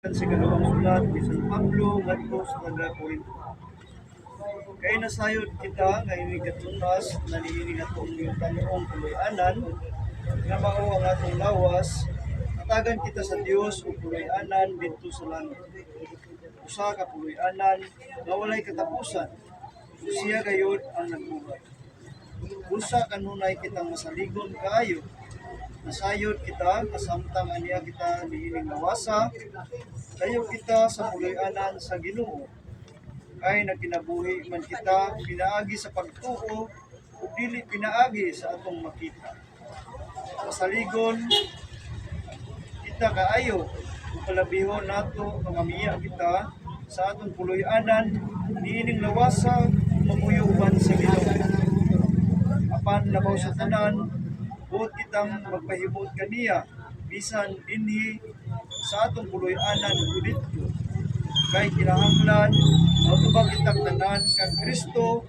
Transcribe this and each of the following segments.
Sa ikalawang sulat ni San Pablo ngadto sa taga Corinto. Kay nasayod kita nga inigatunas na niini atong yung tanong puloy-anan nga mao ang atong lawas, atagan kita sa Dios ug puloy-anan didto sa langit. Usa ka puloy-anan nga walay katapusan. Siya gayud ang nagbuhat. Usa kanunay kitang masaligon kaayo. Nasayod kita, kasamtang aniya kita niining lawasa, kayo kita sa puloy-anan sa Ginoo. Kay nagkinabuhi man kita pinaagi sa pagtuo o dili pinaagi sa atong makita. Masaligon kita kaayo ug palabihon nato nga mamiya kita sa atong puloy-anan niining lawasa mamuyo uban sa Ginoo. Apan labaw sa tanan, buot kitang magpahimot kaniya bisan dinhi sa atong puloy-anan didto. Kay kinahanglan matubag kitang tanan kang Kristo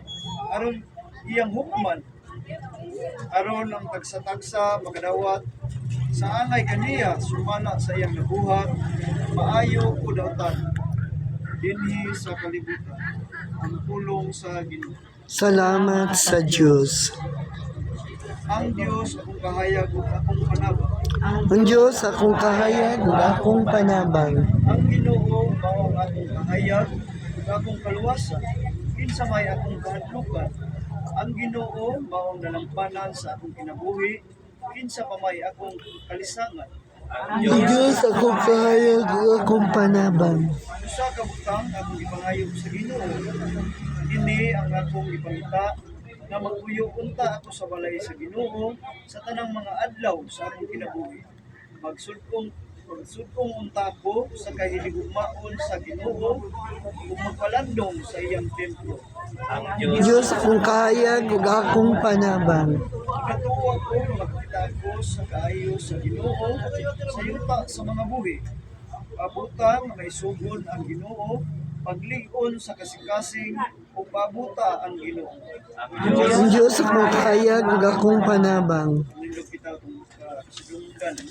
aron iyang hukman, aron ang tagsa-tagsa makadawat sa angay kaniya sumala sa iyang nabuhat maayo o dautan dinhi sa kalibutan. Ang pulong sa Ginoo. Salamat sa Diyos. Ang Dios akong kahayag ug akong panabang. Ang Diyos akong kahayag ug akong panabang. Ang Ginoo mao ang akong kahayag ug akong kaluwasan. Kinsa may akong kahadlukan. Ang Ginoo mao ang nalampanan sa akong kinabuhi. Kinsa pa may akong kalisangan. Ang Diyos akong kahayag ug akong panabang. Usa ka butang akong ipangayog sa Ginoo. Kini ang akong ipangita na magpuyo unta ako sa balay sa Ginoo sa tanang mga adlaw sa akong kinabuhi. Magsudkong unta ako sa kahiligugmaon sa Ginoo ug magpalandong sa iyang templo. Ang Diyos akong kahayag ug akong panabang. Ikatuo ako na makita ako sa kaayo sa Ginoo sa yuta sa mga buhi. Pabutang may sugon ang Ginoo, pagligon sa kasing-kasing o pabuta ang Ginoo. Ang Diyos akong kahayag ug akong panabang. Nindog kita itong kasigunggan ng